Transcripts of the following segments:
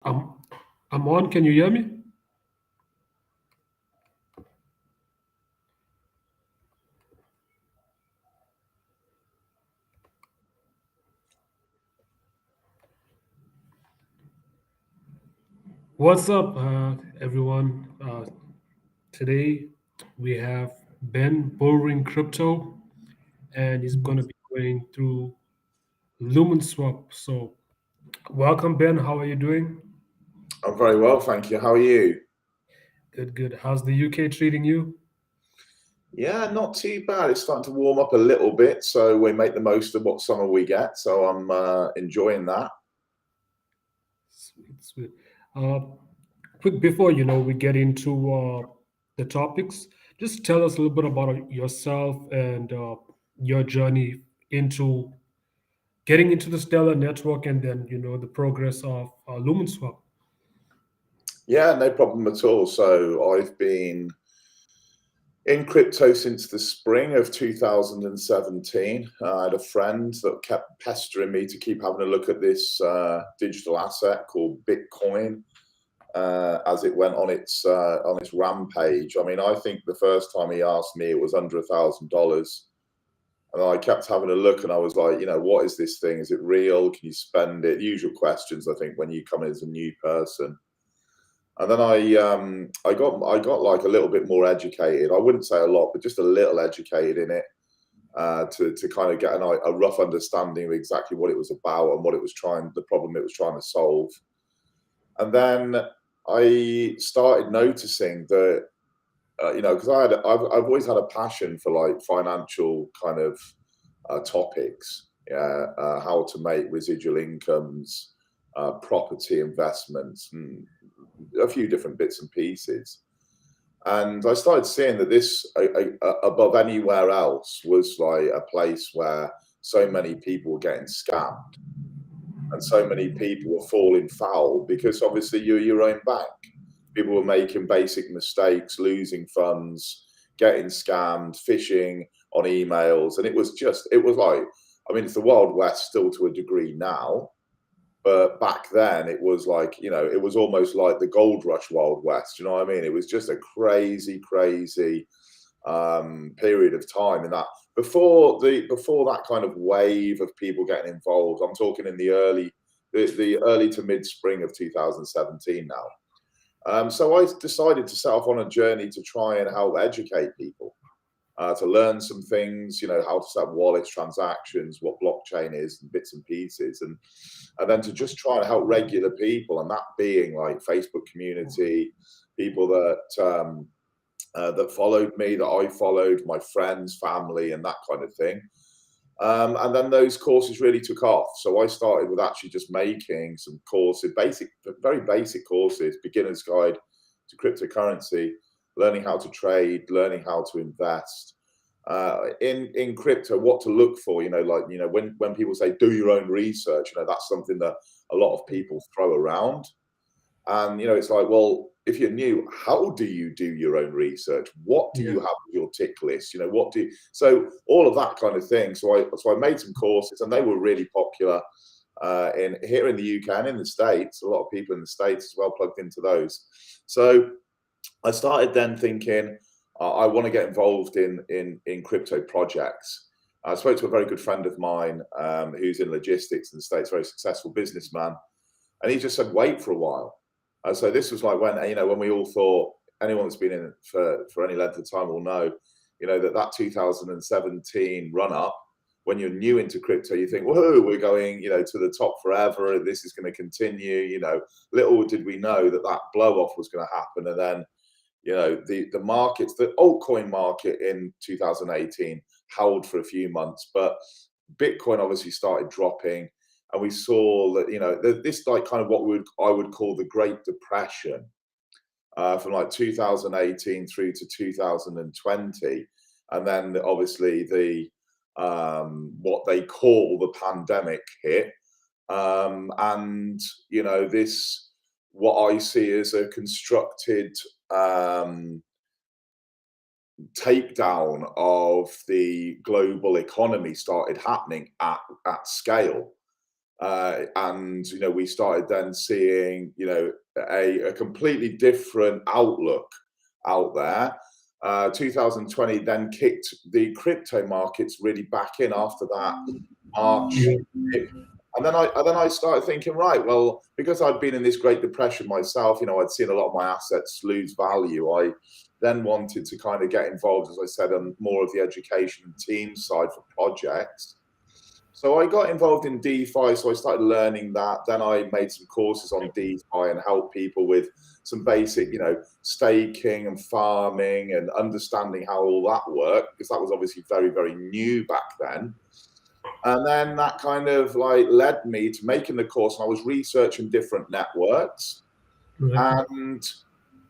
I'm I'm on. Can you hear me? What's up, everyone? Today we have Ben Bullring Crypto, and he's going to be going through Lumenswap. So, welcome, Ben. How are you doing? I'm very well, thank you. How are you? Good, good. How's the UK treating you? Yeah, not too bad. It's starting to warm up a little bit, so we make the most of what summer we get. So I'm enjoying that. Sweet, sweet. Uh, Quick before we get into the topics, just tell us a little bit about yourself and your journey into getting into the Stellar network, and then the progress of Lumenswap. Yeah, no problem at all. So I've been in crypto since the spring of 2017. I had a friend that kept pestering me to keep having a look at this digital asset called Bitcoin as it went on its rampage. I mean, I think the first time he asked me, it was under $1,000. And I kept having a look and I was like, what is this thing? Is it real? Can you spend it? Usual questions, I think, when you come in as a new person. And then I got like a little bit more educated. I wouldn't say a lot, but just a little educated in it to kind of get a rough understanding of exactly what it was about and what it was the problem it was trying to solve. And then I started noticing that because I've always had a passion for like financial kind of topics, yeah, how to make residual incomes, property investments, and a few different bits and pieces. And I started seeing that this, above anywhere else, was like a place where so many people were getting scammed and so many people were falling foul because obviously you're your own bank. People were making basic mistakes, losing funds, getting scammed, phishing on emails. And it was like, I mean, it's the Wild West still to a degree now. But back then, it was like, it was almost like the gold rush Wild West. You know what I mean? It was just a crazy, crazy period of time. And that before that kind of wave of people getting involved, I'm talking in the early to mid spring of 2017 now. So I decided to set off on a journey to try and help educate people, to learn some things, how to set up wallets, transactions, what blockchain is, and bits and pieces, and then to just try and help regular people, and that being like Facebook community, people that followed me, that I followed, my friends, family, and that kind of thing. And then those courses really took off. So I started with actually just making some courses, very basic courses, beginner's guide to cryptocurrency, learning how to trade, learning how to invest. In crypto, what to look for, when people say do your own research, that's something that a lot of people throw around. And it's like, well, if you're new, how do you do your own research? What do Yeah. you have on your tick list? What do you, so all of that kind of thing. So I made some courses, and they were really popular in here in the UK and in the States. A lot of people in the States as well plugged into those. So I started then thinking, I want to get involved in crypto projects. I spoke to a very good friend of mine who's in logistics in the States, very successful businessman, and he just said, wait for a while. So this was like when we all thought, anyone that's been in it for any length of time will know, that 2017 run up, when you're new into crypto, you think, whoa, we're going, to the top forever. This is going to continue. Little did we know that that blow off was going to happen. And then, the markets, the altcoin market in 2018 held for a few months, but Bitcoin obviously started dropping, and we saw that this like kind of I would call the Great Depression from like 2018 through to 2020, and then obviously the what they call the pandemic hit, and this what I see as a constructed um, takedown of the global economy started happening at scale. And we started then seeing a completely different outlook out there. 2020 then kicked the crypto markets really back in after that March. Yeah. And then I started thinking, right, well, because I'd been in this Great Depression myself, I'd seen a lot of my assets lose value. I then wanted to kind of get involved, as I said, on more of the education and team side for projects. So I got involved in DeFi, so I started learning that. Then I made some courses on DeFi and helped people with some basic, staking and farming and understanding how all that worked, because that was obviously very, very new back then. And then that kind of led me to making the course, and I was researching different networks. Right. And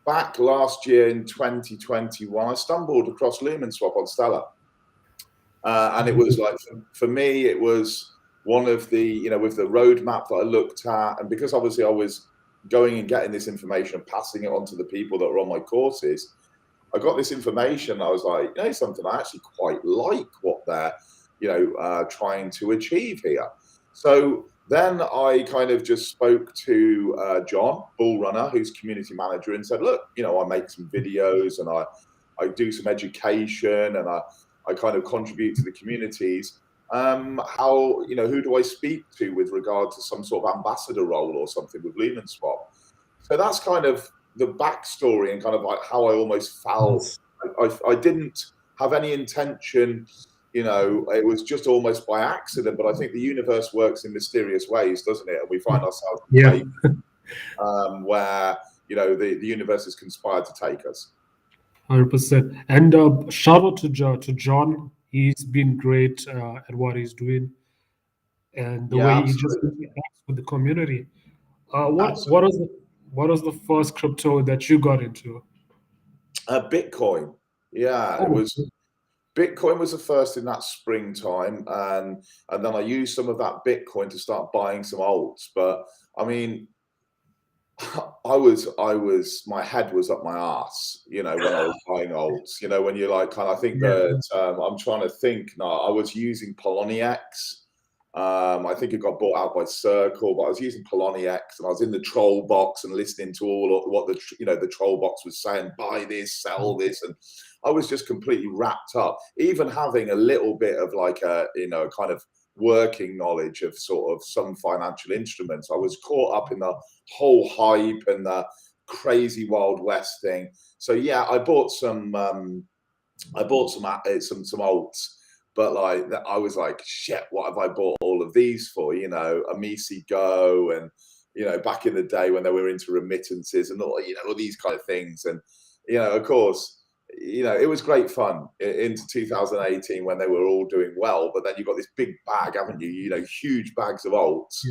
back last year in 2021, I stumbled across Lumenswap on Stellar. And it was for me, it was one of the, with the roadmap that I looked at. And because obviously I was going and getting this information and passing it on to the people that were on my courses, I got this information. I was like, something, I actually quite like what they're, trying to achieve here. So then I kind of just spoke to John Bullrunner, who's community manager, and said, look, I make some videos and I do some education and I kind of contribute to the communities. How, who do I speak to with regard to some sort of ambassador role or something with Lumenswap? So that's kind of the backstory and kind of like how I almost felt. I didn't have any intention, it was just almost by accident, but I think the universe works in mysterious ways, doesn't it? And we find ourselves in a place, where, the universe has conspired to take us. 100%. And shout out to John. He's been great at what he's doing, and the Yeah, way he just absolutely. interacts with the community. What Absolutely. what is the first crypto that you got into? Bitcoin. Yeah, it Oh, was. Bitcoin was the first in that springtime, and then I used some of that Bitcoin to start buying some alts. But I mean, my head was up my ass, when I was buying alts. When you're like, I think yeah. that I'm trying to think now. I was using Poloniex. I think it got bought out by Circle, but I was using Poloniex, and I was in the troll box and listening to all of what the troll box was saying, buy this, sell this, and I was just completely wrapped up. Even having a little bit of kind of working knowledge of sort of some financial instruments, I was caught up in the whole hype and the crazy Wild West thing. So yeah, I bought some alts. But I was like, shit, what have I bought all of these for? Amisi Go, and back in the day when they were into remittances and all these kind of things. And of course, it was great fun into 2018 when they were all doing well. But then you've got this big bag, haven't you? Huge bags of alts.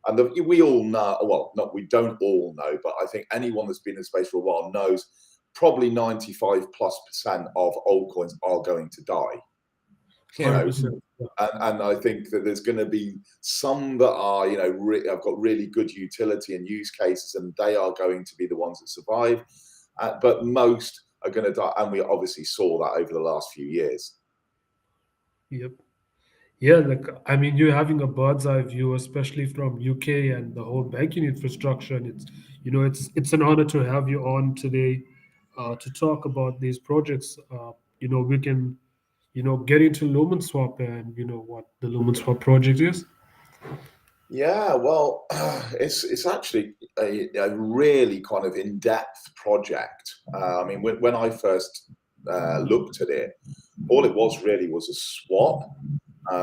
And we all know, well, not we don't all know, but I think anyone that's been in space for a while knows probably 95+% of altcoins are going to die. 100%. And I think that there's going to be some that are, have got really good utility and use cases, and they are going to be the ones that survive. But most are going to die, and we obviously saw that over the last few years. Yep. Yeah, I mean, you're having a bird's eye view, especially from UK and the whole banking infrastructure, and it's an honor to have you on today to talk about these projects. We can get into Lumenswap and what the Lumenswap project is. Yeah, well, it's actually a really kind of in-depth project. I mean, when I first looked at it, all it was really was a swap.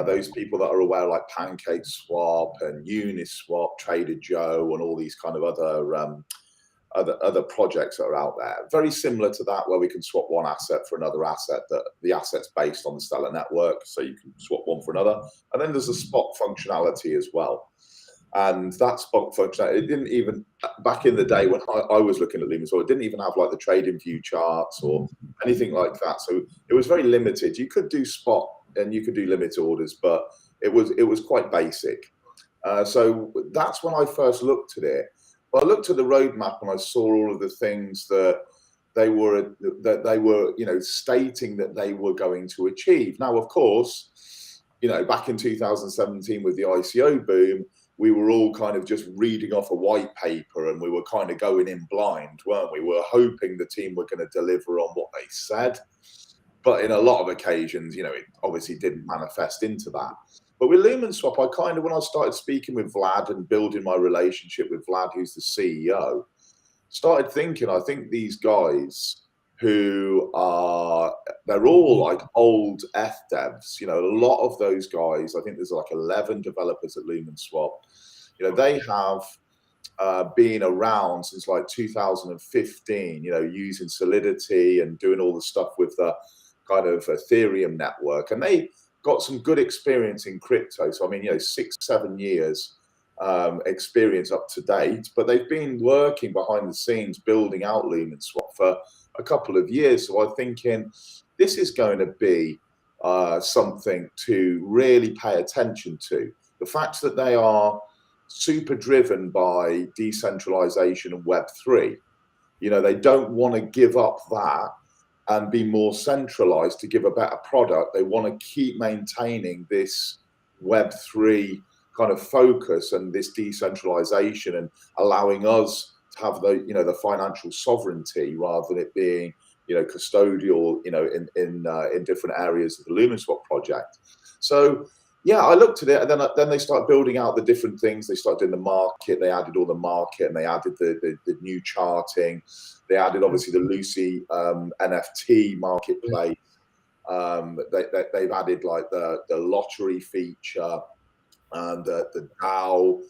Those people that are aware, like Pancake Swap and Uniswap, Trader Joe, and all these kind of other projects that are out there, very similar to that, where we can swap one asset for another asset, that the asset's based on the Stellar network, so you can swap one for another. And then there's a spot functionality as well. And that spot functionality, it didn't even, back in the day when I was looking at Lumenswap, it didn't even have like the trading view charts or anything like that. So it was very limited. You could do spot and you could do limit orders, but it was quite basic. So that's when I first looked at it. But I looked at the roadmap and I saw all of the things that they were stating that they were going to achieve. Now, of course, back in 2017 with the ICO boom, we were all kind of just reading off a white paper, and we were kind of going in blind, weren't we? We were hoping the team were going to deliver on what they said. But in a lot of occasions, it obviously didn't manifest into that. But with Lumenswap, when I started speaking with Vlad and building my relationship with Vlad, who's the CEO, started thinking, I think these guys they're all like old F devs, a lot of those guys, I think there's like 11 developers at Lumenswap, they have been around since like 2015, using Solidity and doing all the stuff with the kind of Ethereum network. And they got some good experience in crypto. So, I mean, 6-7 years experience up to date, but they've been working behind the scenes building out Lumenswap for a couple of years. So I'm thinking this is going to be something to really pay attention to. The fact that they are super driven by decentralization and Web3. They don't want to give up that and be more centralized to give a better product. They want to keep maintaining this Web3 kind of focus and this decentralization, and allowing us to have the financial sovereignty rather than it being custodial in different areas of the Lumenswap project. So yeah, I looked at it, and then they started building out the different things. They started doing the market. They added all the market, and they added the new charting. They added obviously the Lucy NFT marketplace. They've added like the lottery feature and the DAO.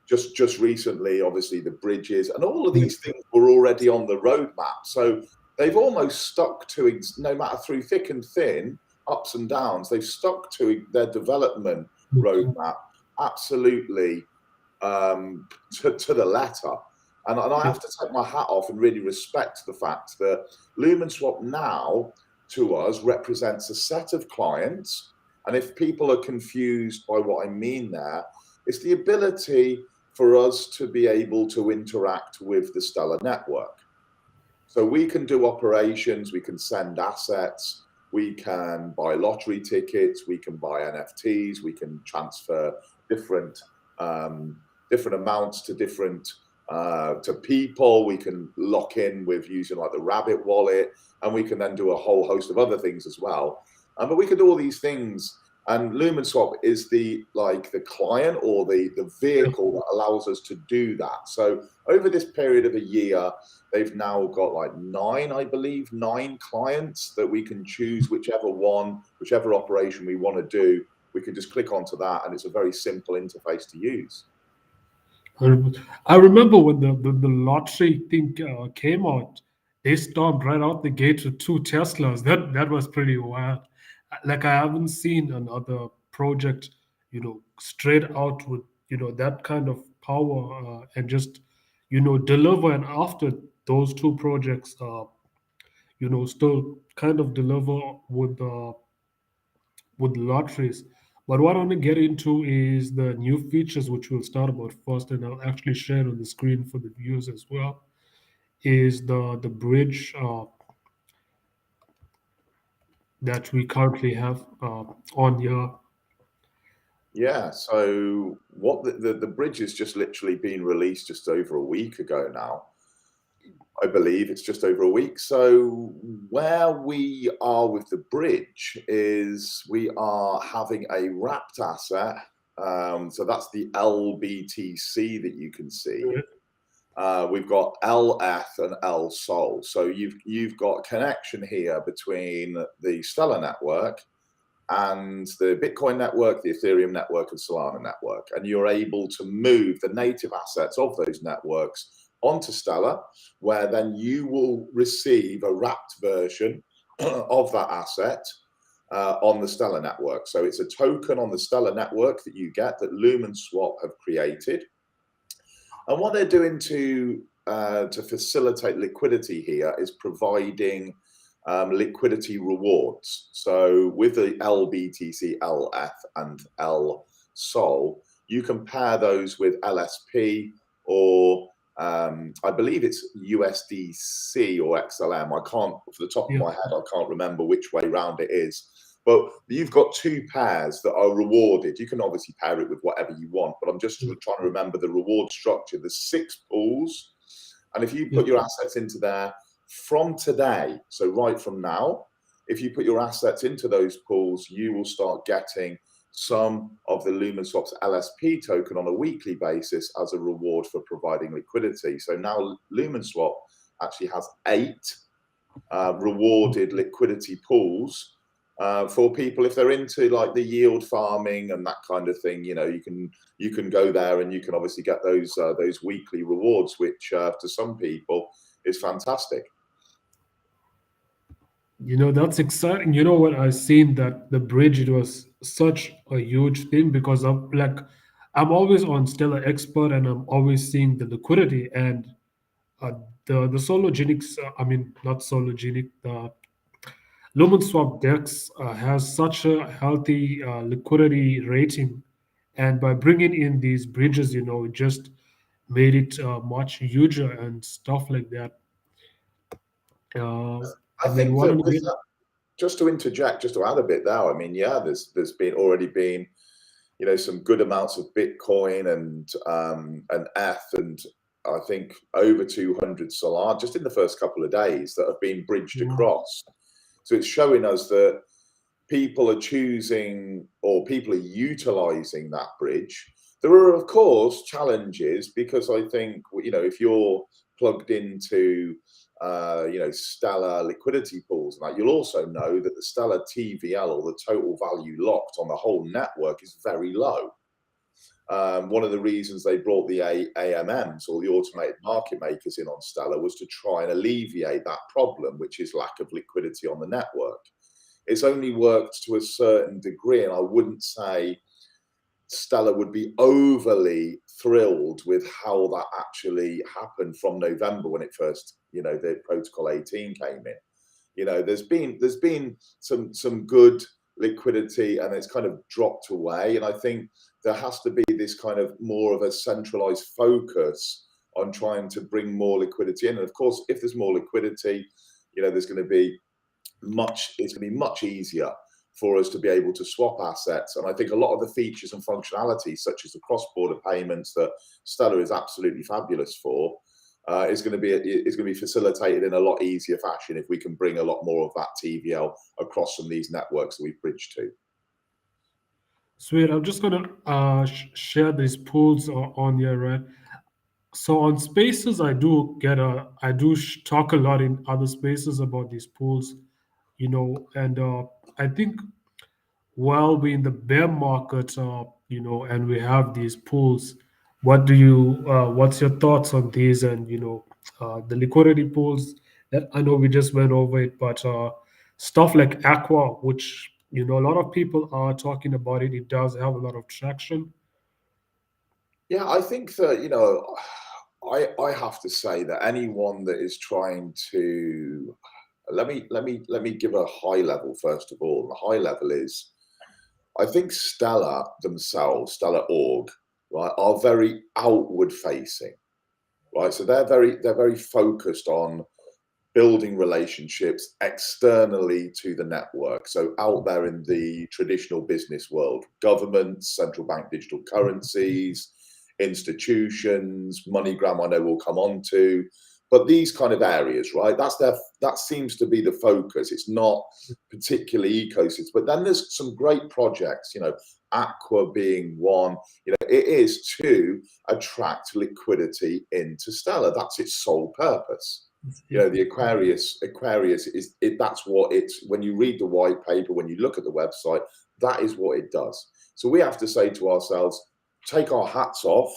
Just recently, obviously the bridges, and all of these things were already on the roadmap. So they've almost stuck to, no matter through thick and thin, ups and downs, they've stuck to their development roadmap absolutely to the letter. And I have to take my hat off and really respect the fact that Lumenswap now, to us, represents a set of clients. And if people are confused by what I mean there, it's the ability for us to be able to interact with the Stellar network. So we can do operations, we can send assets, we can buy lottery tickets, we can buy NFTs, we can transfer different amounts to different to people. We can lock in with using like the Rabbit wallet, and we can then do a whole host of other things as well. But we can do all these things, and Lumenswap is the client or the vehicle that allows us to do that. So over this period of a year, they've now got like 9 clients that we can choose whichever operation we want to do. We can just click onto that, and it's a very simple interface to use. I remember when the lottery thing came out, they stormed right out the gate with 2 Teslas. That was pretty wild. Like I haven't seen another project, straight out with that kind of power and just deliver. And after those 2 projects, still kind of deliver with lotteries. But what I want to get into is the new features, which we'll start about first, and I'll actually share it on the screen for the viewers as well. Is the bridge that we currently have on here. Yeah, so what the bridge has just literally been released just over a week ago now. I believe it's just over a week. So where we are with the bridge is we are having a wrapped asset. So that's the LBTC that you can see. We've got LF and L Sol. So you've got connection here between the Stellar network and the Bitcoin network, the Ethereum network, and Solana network. And you're able to move the native assets of those networks onto Stellar, where then you will receive a wrapped version of that asset on the Stellar network. So it's a token on the Stellar network that you get that Lumenswap have created. And what they're doing to facilitate liquidity here is providing liquidity rewards. So with the LBTC, LF, and L Sol, you can pair those with LSP or I believe it's USDC or XLM. I can't, off the top of my head, I can't remember which way round it is. but you've got two pairs that are rewarded. You can obviously pair it with whatever you want, but I'm just trying to remember the reward structure. There's 6 pools, and if you Yeah. put your assets into there from today, so right from now, if you put your assets into those pools, you will start getting some of the Lumenswap's LSP token on a weekly basis as a reward for providing liquidity. So now Lumenswap actually has 8 rewarded liquidity pools for people if they're into like the yield farming and that kind of thing. You know, you can go there and you can obviously get those weekly rewards, which to some people is fantastic. You know, that's exciting. You know what? I've seen that the bridge, it was such a huge thing because I'm always on Stellar Expert and I'm always seeing the liquidity and uh, the sologenics, I mean, not sologenic, the Lumenswap DEX has such a healthy liquidity rating. And by bringing in these bridges, you know, it just made it much huger and stuff like that. I And then think one that of with the, that, just to interject, just to add a bit there, I mean, yeah, there's been already been, you know, some good amounts of Bitcoin and ETH, and I think over 200 Solar just in the first couple of days that have been bridged across. So it's showing us that people are choosing or people are utilizing that bridge. There are, of course, challenges because I think, you know, if you're plugged into, you know, Stellar liquidity pools and that, you'll also know that the Stellar TVL or the total value locked on the whole network is very low. One of the reasons they brought the AMMs or the automated market makers in on Stellar was to try and alleviate that problem, which is lack of liquidity on the network. It's only worked to a certain degree, and I wouldn't say Stellar would be overly thrilled with how that actually happened from November when it first, you know, the Protocol 18 came in. You know, there's been some good liquidity, and it's kind of dropped away. And I think there has to be this kind of more of a centralized focus on trying to bring more liquidity in. And of course, if there's more liquidity, you know, there's going to be it's going to be much easier for us to be able to swap assets. And I think a lot of the features and functionalities, such as the cross-border payments that Stellar is absolutely fabulous for, is going to be facilitated in a lot easier fashion if we can bring a lot more of that TVL across from these networks that we've bridged to. Sweet. I'm just gonna share these pools on your right. So on Spaces, I do talk a lot in other spaces about these pools, you know, and I think while we're in the bear market, you know, and we have these pools, what's your thoughts on these and, you know, the liquidity pools that I know we just went over it, but stuff like Aqua, which, you know, a lot of people are talking about it. It does have a lot of traction. Yeah, I think that, you know, I have to say that anyone that is trying to let me give a high level first of all. The high level is I think Stellar themselves, Stellar org, right, are very outward facing, right? So they're very focused on building relationships externally to the network. So out there in the traditional business world, governments, central bank digital currencies, institutions, Moneygram, I know we'll come on to, but these kind of areas, right? That seems to be the focus. It's not particularly ecosystems, but then there's some great projects, you know, Aqua being one, you know, it is to attract liquidity into Stellar. That's its sole purpose. You know, the Aquarius is it, that's what it's, when you read the white paper, when you look at the website, that is what it does. So we have to say to ourselves, take our hats off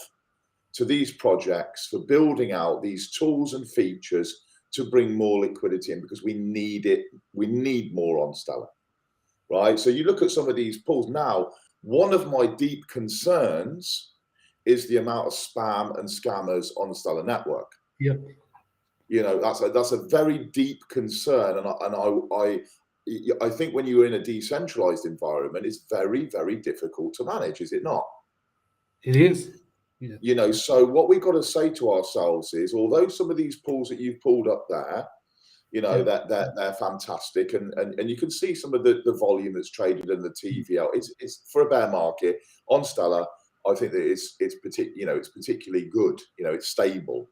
to these projects for building out these tools and features to bring more liquidity in, because we need it. We need more on Stellar, right? So you look at some of these pools now. One of my deep concerns is the amount of spam and scammers on the Stellar network. Yeah. You know, that's a very deep concern, I think when you're in a decentralized environment, it's very, very difficult to manage, is it not? It is. Yeah. You know, so what we've got to say to ourselves is, although some of these pools that you've pulled up there You know, Yeah. they're fantastic, and you can see some of the volume that's traded in the TVL. It's for a bear market on Stellar. I think that it's particularly good. You know, it's stable,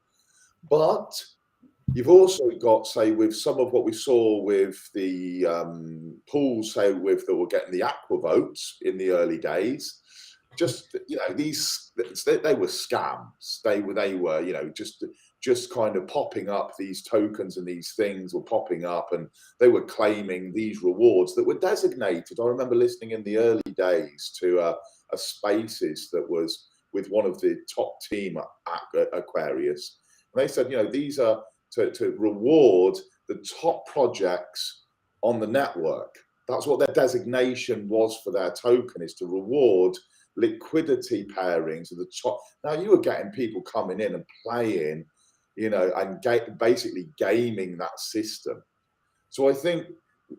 but you've also got, say, with some of what we saw with the pools, say, with that were getting the aqua votes in the early days. Just, these they were scams. They were just kind of popping up. These tokens and these things were popping up, and they were claiming these rewards that were designated. I remember listening in the early days to a Spaces that was with one of the top team at Aquarius, and they said, these are to reward the top projects on the network. That's what their designation was for their token, is to reward liquidity pairings of the top. Now, you were getting people coming in and playing, and basically gaming that system. So I think,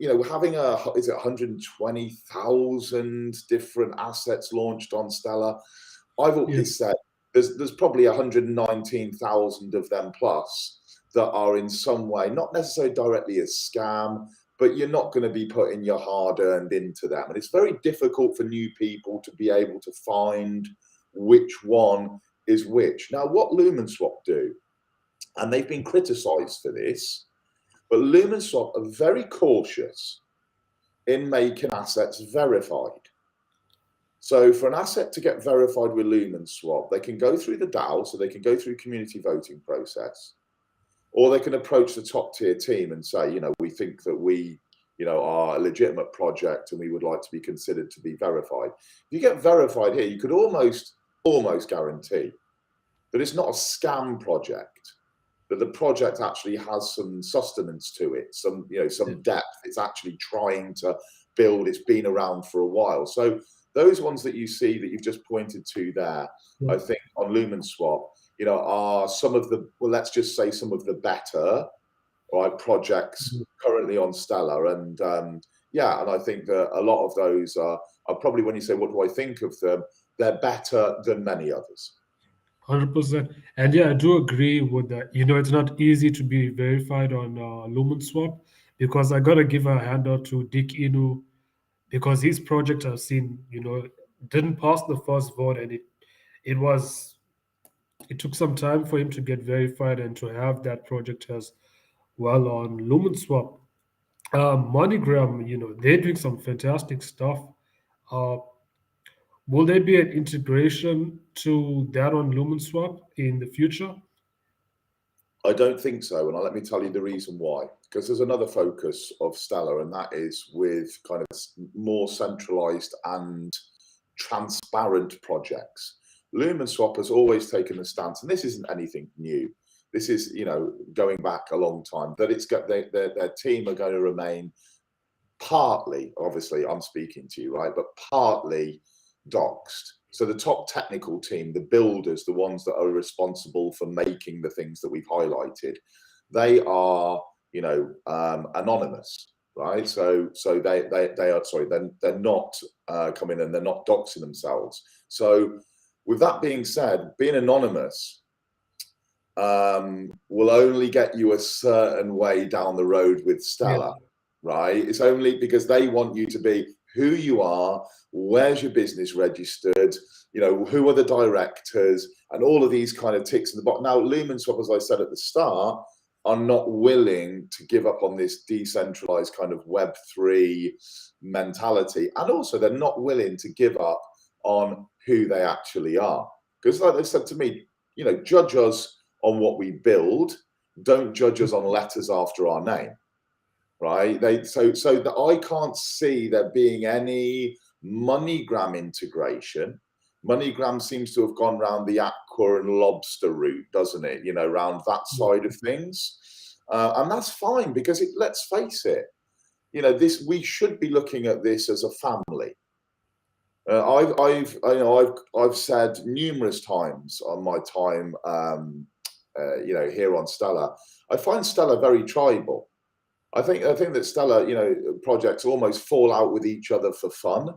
having is it 120,000 different assets launched on Stellar? I've Yeah. always said there's probably 119,000 of them plus that are in some way, not necessarily directly a scam, but you're not going to be putting your hard-earned into them. And it's very difficult for new people to be able to find which one is which. Now, what Lumenswap do, and they've been criticized for this, but Lumenswap are very cautious in making assets verified. So for an asset to get verified with Lumenswap, they can go through the DAO, so they can go through community voting process, or they can approach the top tier team and say, we think that we, are a legitimate project and we would like to be considered to be verified. If you get verified here, you could almost guarantee that it's not a scam project, that the project actually has some sustenance to it, some depth. It's actually trying to build. It's been around for a while. So those ones that you see that you've just pointed to there, Yeah. I think on Lumenswap, are some of the, well, let's just say some of the better, right, projects currently on Stellar. And and I think that a lot of those are probably, when you say, what do I think of them, they're better than many others. 100%. And yeah, I do agree with that. It's not easy to be verified on Lumenswap, because I gotta give a hand out to Dick Inu, because his project I've seen, didn't pass the first vote, and it was it took some time for him to get verified and to have that project as well on Lumenswap. Moneygram, they're doing some fantastic stuff. Uh, will there be an integration to that on Lumenswap in the future? I don't think so, and let me tell you the reason why. Because there's another focus of Stellar, and that is with kind of more centralized and transparent projects. Lumenswap has always taken the stance, and this isn't anything new. This is, going back a long time, that it's got their team are going to remain partly, obviously, I'm speaking to you, right, but partly doxed. So the top technical team, the builders, the ones that are responsible for making the things that we've highlighted, they are, anonymous, right? So they are, sorry, they're not coming and they're not doxing themselves. So with that being said, being anonymous will only get you a certain way down the road with Yeah. Stellar, right? It's only because they want you to be who you are, where's your business registered, who are the directors, and all of these kind of ticks in the box. Now, Lumenswap, as I said at the start, are not willing to give up on this decentralized kind of Web3 mentality. And also, they're not willing to give up on who they actually are. Because like they said to me, judge us on what we build, don't judge us on letters after our name. Right? So that I can't see there being any Moneygram integration. Moneygram seems to have gone round the aqua and lobster route, doesn't it? Around that side of things, and that's fine, because let's face it, we should be looking at this as a family. I've said numerous times on my time, here on Stellar, I find Stellar very tribal. I think that Stellar, projects almost fall out with each other for fun,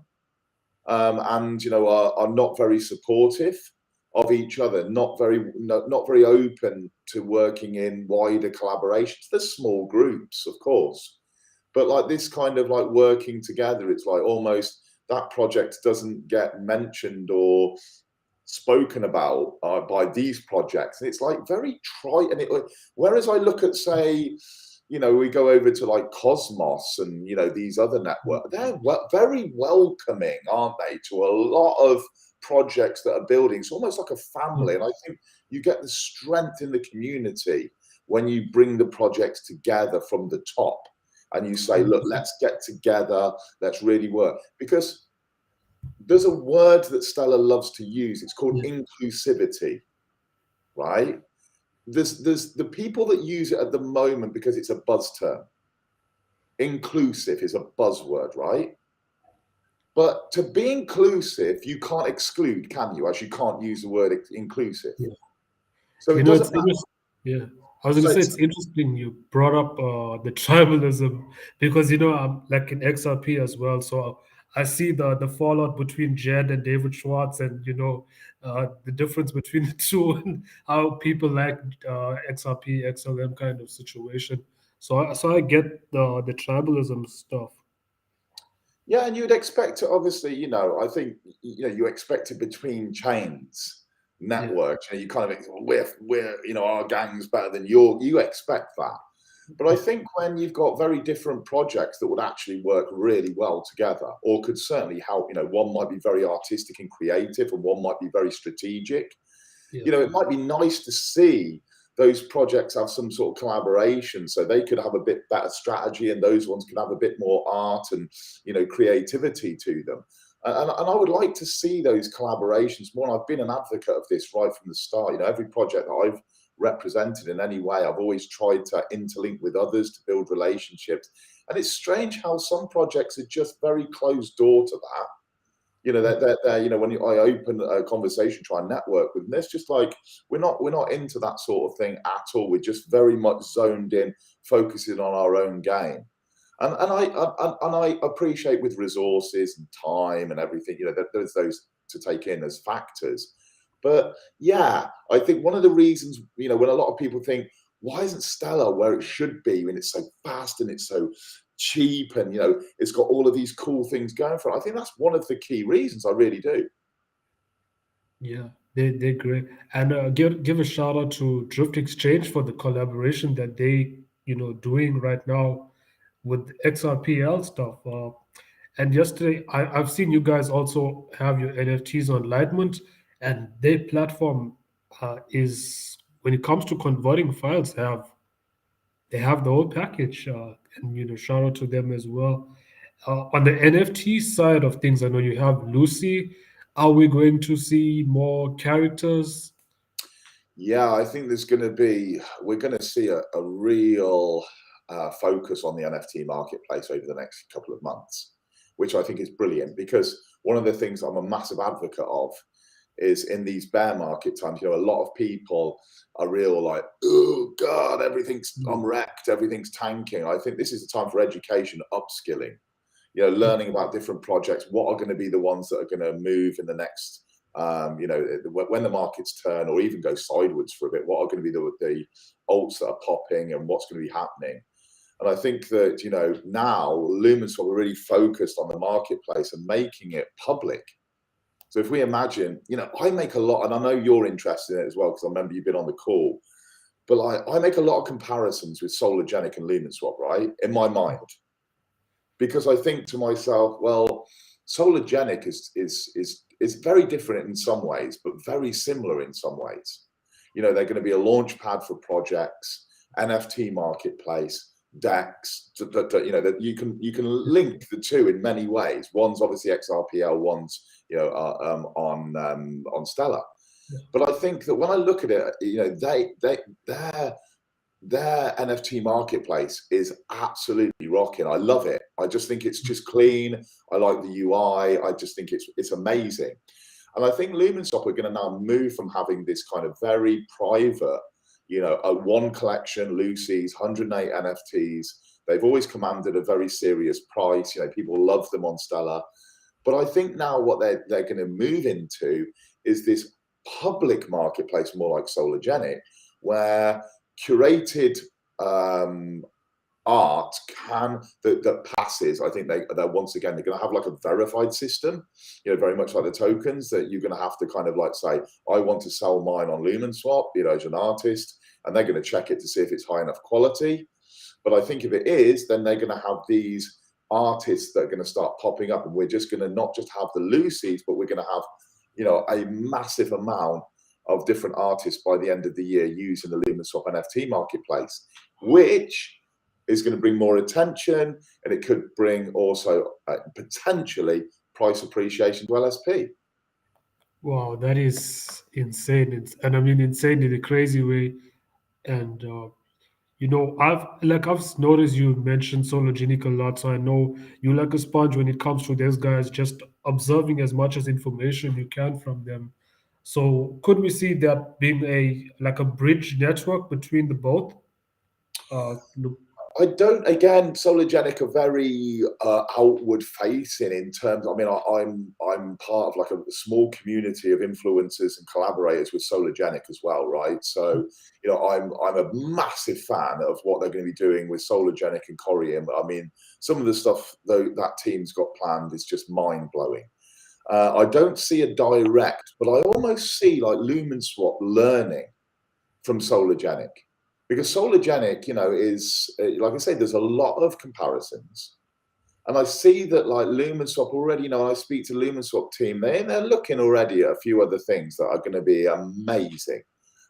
and are not very supportive of each other, not very open to working in wider collaborations. There's small groups, of course, but like this kind of like working together, it's like almost that project doesn't get mentioned or spoken about by these projects, and it's like very trite. And whereas I look at, say, we go over to like Cosmos and these other networks, they're very welcoming, aren't they, to a lot of projects that are building. It's almost like a family, and I think you get the strength in the community when you bring the projects together from the top and you say, look, let's get together, let's really work. Because there's a word that Stella loves to use. It's called inclusivity, right? There's the people that use it at the moment because it's a buzz term. Inclusive is a buzzword, right? But to be inclusive, you can't exclude, can you? As you can't use the word inclusive. Yeah. So it doesn't It's matter. interesting. Yeah. I was going to say it's interesting you brought up the tribalism because I'm like in XRP as well. So I see the fallout between Jed and David Schwartz, and the difference between the two and how people like XRP, XLM kind of situation. So I get the tribalism stuff. Yeah, and you'd expect it, obviously, I think, you expect it between chains, networks, you kind of, we're, our gang's better than you expect that. But I think when you've got very different projects that would actually work really well together, or could certainly help, one might be very artistic and creative, and one might be very strategic. It might be nice to see those projects have some sort of collaboration, so they could have a bit better strategy, and those ones could have a bit more art and creativity to them. And I would like to see those collaborations more. I've been an advocate of this right from the start. Every project that I've represented in any way, I've always tried to interlink with others to build relationships. And it's strange how some projects are just very closed door to that. When I open a conversation, try and network with them, it's just like we're not into that sort of thing at all. We're just very much zoned in, focusing on our own game. And I appreciate with resources and time and everything, that there's those to take in as factors. But yeah, I think one of the reasons, when a lot of people think, why isn't Stellar where it should be when it's so fast and it's so cheap and it's got all of these cool things going for it? I think that's one of the key reasons. I really do. Yeah, they're great. And give a shout out to Drift Exchange for the collaboration that they doing right now with XRPL stuff. And yesterday, I've seen you guys also have your NFTs on Lightment, and their platform is, when it comes to converting files, they have the whole package. And shout out to them as well. On the NFT side of things, I know you have Lucy. Are we going to see more characters? Yeah, I think we're going to see a real focus on the NFT marketplace over the next couple of months, which I think is brilliant, because one of the things I'm a massive advocate of is in these bear market times, a lot of people are real like, oh God, I'm wrecked, everything's tanking. I think this is a time for education, upskilling, learning about different projects, what are going to be the ones that are going to move in the next, when the markets turn or even go sideways for a bit, what are going to be the alts that are popping and what's going to be happening. And I think that, now Lumenswap are really focused on the marketplace and making it public. So if we imagine, I make a lot, and I know you're interested in it as well, because I remember you've been on the call, but I make a lot of comparisons with Solargenic and Lumenswap, right, in my mind. Because I think to myself, well, Solargenic is very different in some ways, but very similar in some ways. They're going to be a launch pad for projects, NFT marketplace, DEX, that you can link the two in many ways. One's obviously XRPL, one's on Stellar. But I think that when I look at it, their NFT marketplace is absolutely rocking. I love it. I just think it's just clean. I like the UI. I just think it's amazing. And I think Lumenswap are going to now move from having this kind of very private, a one collection, Lucy's, 108 NFTs. They've always commanded a very serious price. People love them on Stellar. But I think now what they're going to move into is this public marketplace, more like Solargenic, where curated art that passes. I think they're once again, they're going to have like a verified system, very much like the tokens, that you're going to have to kind of like say, I want to sell mine on Lumenswap, as an artist, and they're going to check it to see if it's high enough quality. But I think if it is, then they're going to have these artists that are going to start popping up, and we're just going to not just have the Lucy's, but we're going to have, a massive amount of different artists by the end of the year using the Lumenswap NFT marketplace, which is going to bring more attention, and it could bring also potentially price appreciation to LSP. Wow, that is insane. And I mean, insane in a crazy way. And I've noticed you mentioned Sologenic a lot, so I know you like a sponge when it comes to these guys, just observing as much as information you can from them. So could we see that being a bridge network between the both? Look, I don't. Again, Sologenic are very outward facing in terms. I mean, I'm part of like a small community of influencers and collaborators with Sologenic as well, right? So, I'm a massive fan of what they're going to be doing with Sologenic and Corium. I mean, some of the stuff though that team's got planned is just mind blowing. I don't see a direct, but I almost see like Lumenswap learning from Sologenic. Because Sologenic, is, like I say, there's a lot of comparisons. And I see that like Lumenswap already, I speak to Lumenswap team, they're looking already at a few other things that are going to be amazing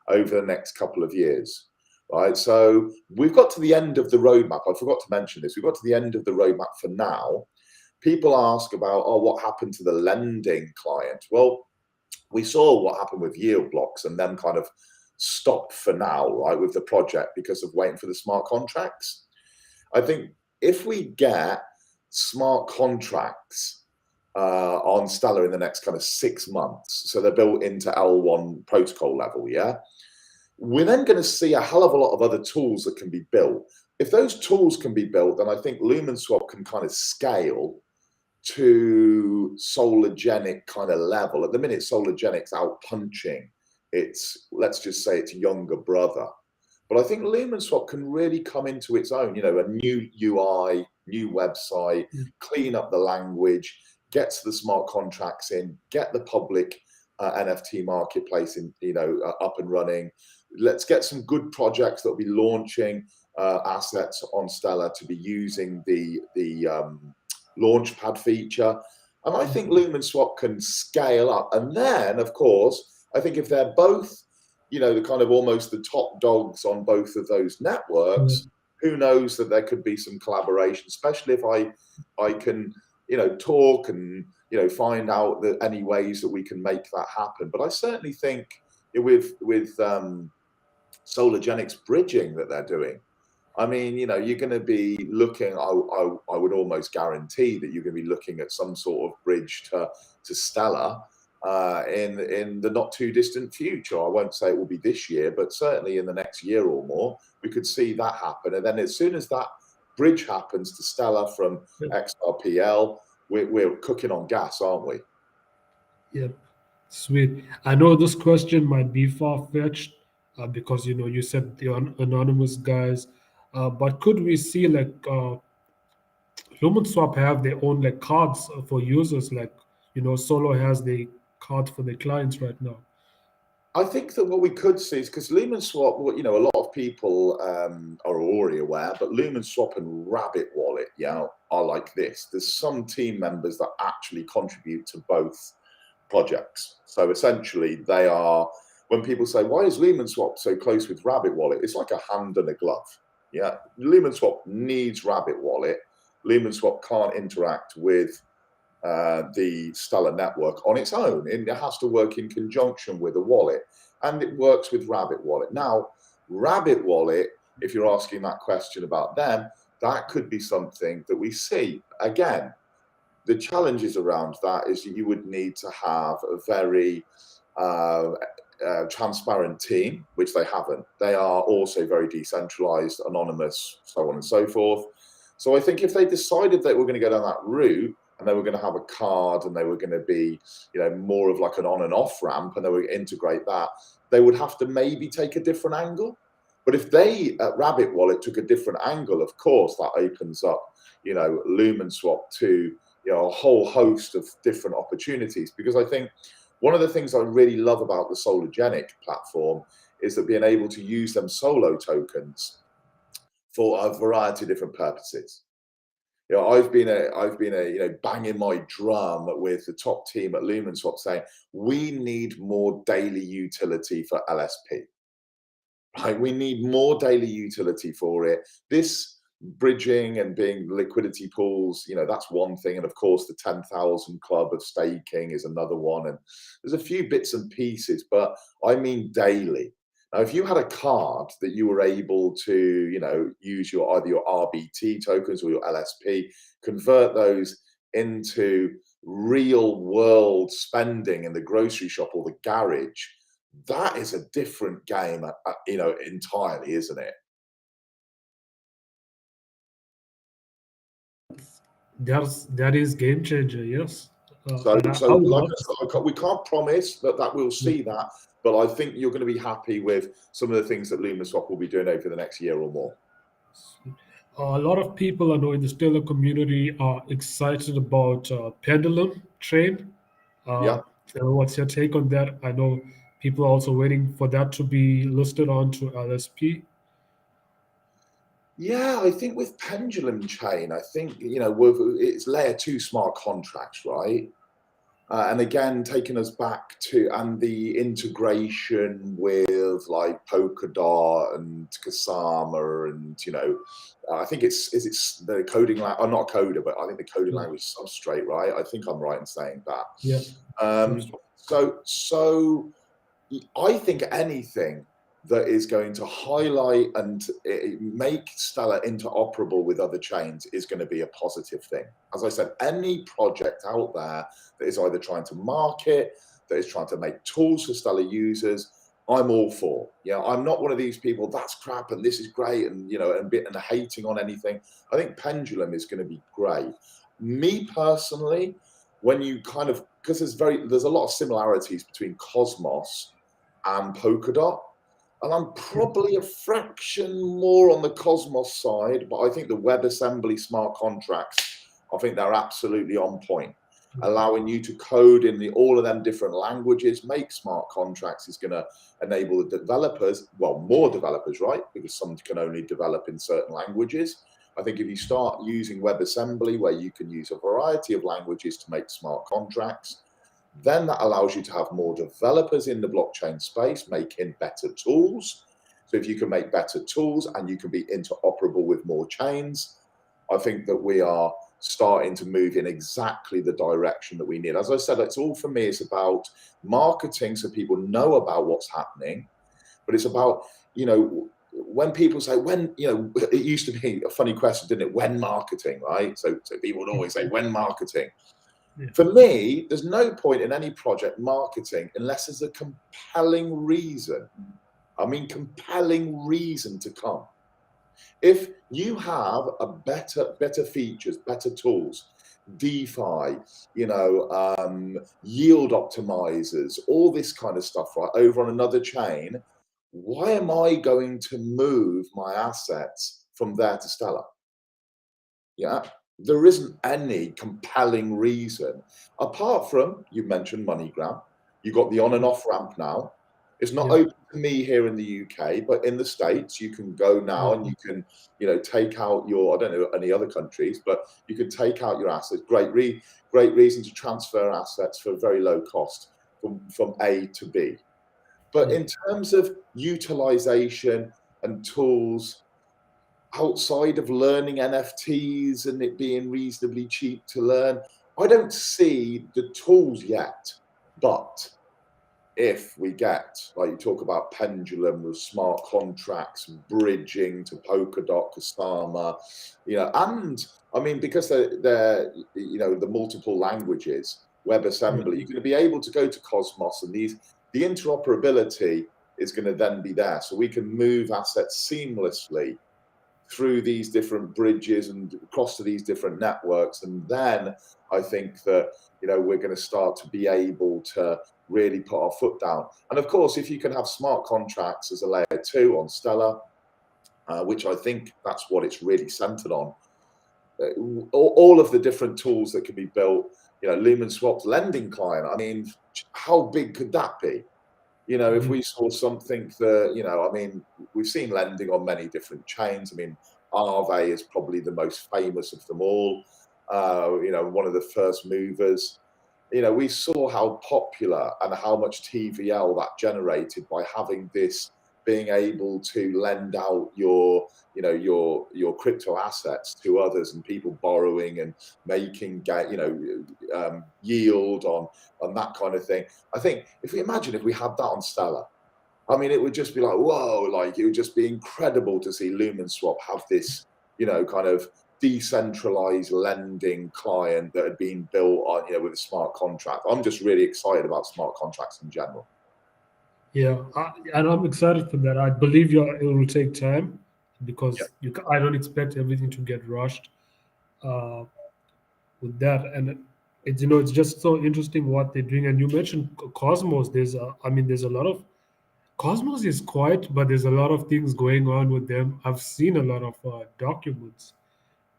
over the next couple of years, right? So we've got to the end of the roadmap. I forgot to mention this. We've got to the end of the roadmap for now. People ask about, what happened to the lending client? Well, we saw what happened with yield blocks and them kind of stopped for now, right, with the project because of waiting for the smart contracts. I think if we get smart contracts on Stellar in the next kind of 6 months, so they're built into L1 protocol level, we're then going to see a hell of a lot of other tools that can be built. If those tools can be built, then I think Lumenswap can kind of scale to Sologenic kind of level. At the minute, Sologenic's out punching let's just say its younger brother. But I think Lumenswap can really come into its own, a new UI, new website, clean up the language, get to the smart contracts in, get the public NFT marketplace in, up and running. Let's get some good projects that will be launching assets on Stellar to be using the Launchpad feature. And I think Lumenswap can scale up. And then, of course, I think if they're both, the kind of almost the top dogs on both of those networks, who knows that there could be some collaboration, especially if I can, talk and, find out that any ways that we can make that happen. But I certainly think with Sologenic's bridging that they're doing, I mean, you're going to be looking, I would almost guarantee that you're going to be looking at some sort of bridge to Stellar in the not too distant future. I won't say it will be this year, but certainly in the next year or more, we could see that happen. And then as soon as that bridge happens to Stellar from XRPL, we're cooking on gas, aren't we? Yep, sweet. I know this question might be far-fetched because you said the anonymous guys, but could we see LumenSwap have their own cards for users, Solo has the card for the clients right now? I think that what we could see is because Lumenswap, a lot of people are already aware, but Lumenswap and Rabbit Wallet, are like this. There's some team members that actually contribute to both projects. So essentially, they are, when people say, why is Lumenswap so close with Rabbit Wallet? It's like a hand and a glove. Yeah, Lumenswap needs Rabbit Wallet. Lumenswap can't interact with the Stellar network on its own. It has to work in conjunction with a wallet, and it works with Rabbit Wallet. Now, Rabbit Wallet, if you're asking that question about them, that could be something that we see. Again, the challenges around that is that you would need to have a very transparent team, which they haven't. They are also very decentralized, anonymous, so on and so forth. So I think if they decided that we're going to go down that route, and they were going to have a card, and they were going to be, more of like an on and off ramp, and they would integrate that, they would have to maybe take a different angle. But if they at Rabbit Wallet took a different angle, of course, that opens up, Lumenswap to, a whole host of different opportunities. Because I think one of the things I really love about the Sologenic platform is that being able to use them solo tokens for a variety of different purposes. I've been banging my drum with the top team at Lumenswap saying we need more daily utility for LSP. Right, we need more daily utility for it. This bridging and being liquidity pools, that's one thing, and of course the 10,000 club of staking is another one, and there's a few bits and pieces, but I mean daily. Now, if you had a card that you were able to, use either your RBT tokens or your LSP, convert those into real world spending in the grocery shop or the garage, that is a different game, entirely, isn't it? That is game changer, yes. So, And I so would like love I said, we can't promise that we'll see that, but I think you're going to be happy with some of the things that Lumenswap will be doing over the next year or more. a lot of people I know in the Stellar community are excited about Pendulum Train. Yeah. So what's your take on that? I know people are also waiting for that to be listed onto LSP. Yeah, I think with Pendulum Chain, I think, it's layer 2 smart contracts, right? And again, taking us back to, and the integration with like Polkadot and Kasama, and I think it's the coding language. I'm not a coder, but I think the coding language is Substrate, right? I think I'm right in saying that. Yes. So I think anything that is going to highlight and make Stellar interoperable with other chains is going to be a positive thing. As I said, any project out there that is either trying to market, that is trying to make tools for Stellar users, I'm all for. I'm not one of these people, that's crap and this is great, and and hating on anything. I think Pendulum is going to be great. Me personally, when you because there's a lot of similarities between Cosmos and Polkadot. And I'm probably a fraction more on the Cosmos side, but I think the WebAssembly smart contracts, I think they're absolutely on point. Allowing you to code in all of them different languages, make smart contracts is going to enable the developers, more developers, right? Because some can only develop in certain languages. I think if you start using WebAssembly, where you can use a variety of languages to make smart contracts, then that allows you to have more developers in the blockchain space making better tools. So if you can make better tools and you can be interoperable with more chains, I think that we are starting to move in exactly the direction that we need. As I said, it's all for me, it's about marketing so people know about what's happening, but it's about, when people say, it used to be a funny question, didn't it? When marketing, right? So people would always say, when marketing? Yeah. For me, there's no point in any project marketing unless there's a compelling reason. I mean, compelling reason to come. If you have a better features, better tools, DeFi, yield optimizers, all this kind of stuff, right, over on another chain, why am I going to move my assets from there to Stellar? Yeah. There isn't any compelling reason, apart from, you mentioned Moneygram. You've got the on and off ramp now. It's not open to me here in the UK, but in the States, you can go now and you can, take out your, I don't know any other countries, but you can take out your assets. Great reason to transfer assets for very low cost from A to B. But in terms of utilization and tools, outside of learning NFTs and it being reasonably cheap to learn, I don't see the tools yet. But if we get, like you talk about Pendulum with smart contracts, bridging to Polkadot, Kasama, and I mean, because they're the multiple languages, WebAssembly, you're going to be able to go to Cosmos, and the interoperability is going to then be there. So we can move assets seamlessly through these different bridges and across to these different networks. And then I think that, we're going to start to be able to really put our foot down. And of course, if you can have smart contracts as a layer 2 on Stellar, which I think that's what it's really centered on, all of the different tools that can be built, Lumenswap's lending client, I mean, how big could that be? If we saw something that, we've seen lending on many different chains. I mean, Aave is probably the most famous of them all, one of the first movers. We saw how popular and how much TVL that generated by having this, being able to lend out your crypto assets to others, and people borrowing and making yield on that kind of thing. I think if we had that on Stellar, I mean, it would just be like, whoa, like it would just be incredible to see Lumenswap have this, kind of decentralized lending client that had been built on, with a smart contract. I'm just really excited about smart contracts in general. Yeah, and I'm excited for that. I believe it will take time because I don't expect everything to get rushed uh, with that. And it's just so interesting what they're doing. And you mentioned Cosmos. There's a lot of Cosmos is quiet, but there's a lot of things going on with them. I've seen a lot of documents,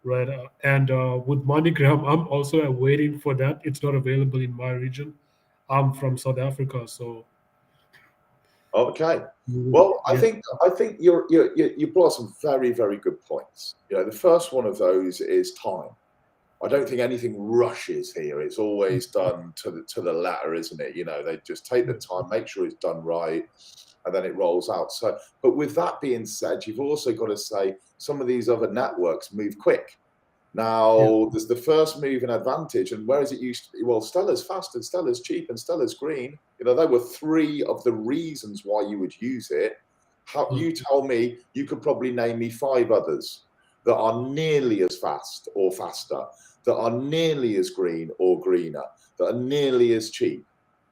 right? And with MoneyGram, I'm also waiting for that. It's not available in my region. I'm from South Africa, so Okay. Well, I yeah. think you brought some very, very good points. The first one of those is time. I don't think anything rushes here. It's always done to the letter, isn't it? They just take the time, make sure it's done right, and then it rolls out. So, but with that being said, you've also got to say some of these other networks move quick. Now, there's the first move in advantage, and whereas it used to be, well, Stellar's fast and Stellar's cheap and Stellar's green, they were 3 of the reasons why you would use it. You tell me, you could probably name me 5 others that are nearly as fast or faster, that are nearly as green or greener, that are nearly as cheap,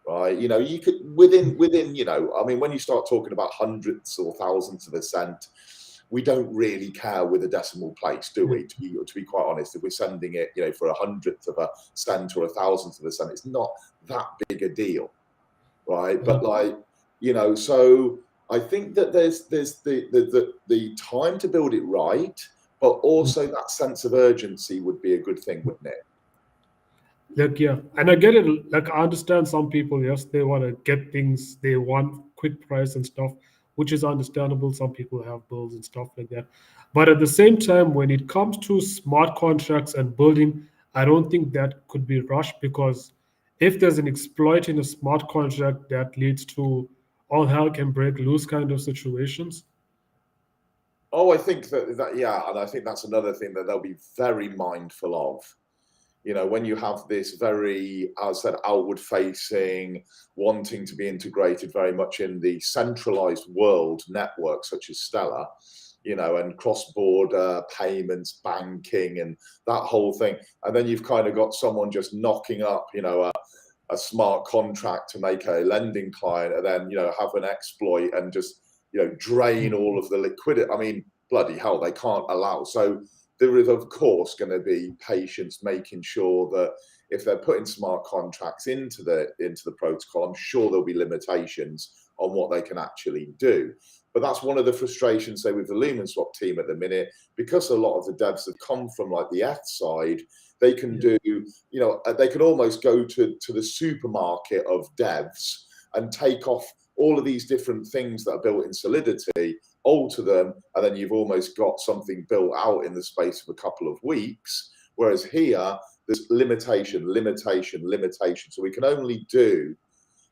right? You could within, when you start talking about hundreds or thousands of a cent, we don't really care with a decimal place, do we? To be quite honest, if we're sending it, for 100th of a cent or 1,000th of a cent, it's not that big a deal, right? But so I think that there's the time to build it right, but also that sense of urgency would be a good thing, wouldn't it? Yeah, and I get it. Like, I understand some people, yes, they want to get things, they want quick price and stuff, which is understandable. Some people have bills and stuff like that. But at the same time, when it comes to smart contracts and building, I don't think that could be rushed, because if there's an exploit in a smart contract that leads to all hell can break loose kind of situations. Oh, I think yeah, and I think that's another thing that they'll be very mindful of. When you have this very, as I said, outward facing, wanting to be integrated very much in the centralized world network, such as Stellar, and cross-border payments, banking, and that whole thing. And then you've kind of got someone just knocking up, a smart contract to make a lending client, and then, have an exploit and just, drain all of the liquidity. I mean, bloody hell, they can't allow. So there is, of course, going to be patience making sure that if they're putting smart contracts into the protocol, I'm sure there'll be limitations on what they can actually do. But that's one of the frustrations, say, with the Lumenswap team at the minute, because a lot of the devs have come from like the ETH side. They can do, they can almost go to the supermarket of devs and take off all of these different things that are built in Solidity, alter them, and then you've almost got something built out in the space of a couple of weeks. Whereas here, there's limitation. So we can only do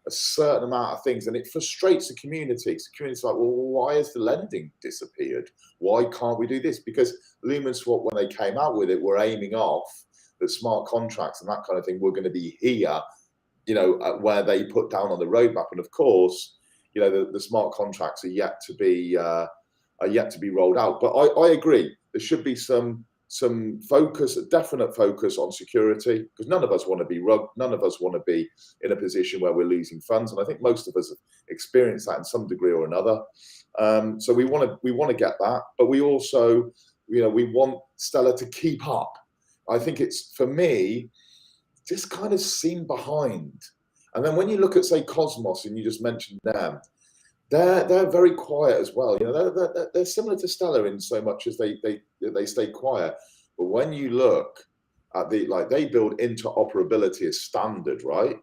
a certain amount of things, and it frustrates the community. The community's like, well, why has the lending disappeared? Why can't we do this? Because Lumenswap, when they came out with it, were aiming off the smart contracts and that kind of thing were going to be here, where they put down on the roadmap. And of course, the smart contracts are yet to be rolled out. But I agree, there should be some focus, a definite focus on security, because none of us want to be rugged. None of us want to be in a position where we're losing funds, and I think most of us have experienced that in some degree or another. So we want to get that, but we also we want Stellar to keep up. I think it's, for me, just kind of seen behind. And then when you look at, say, Cosmos, and you just mentioned them, they're very quiet as well. They're similar to Stellar in so much as they stay quiet. But when you look at they build interoperability as standard, right?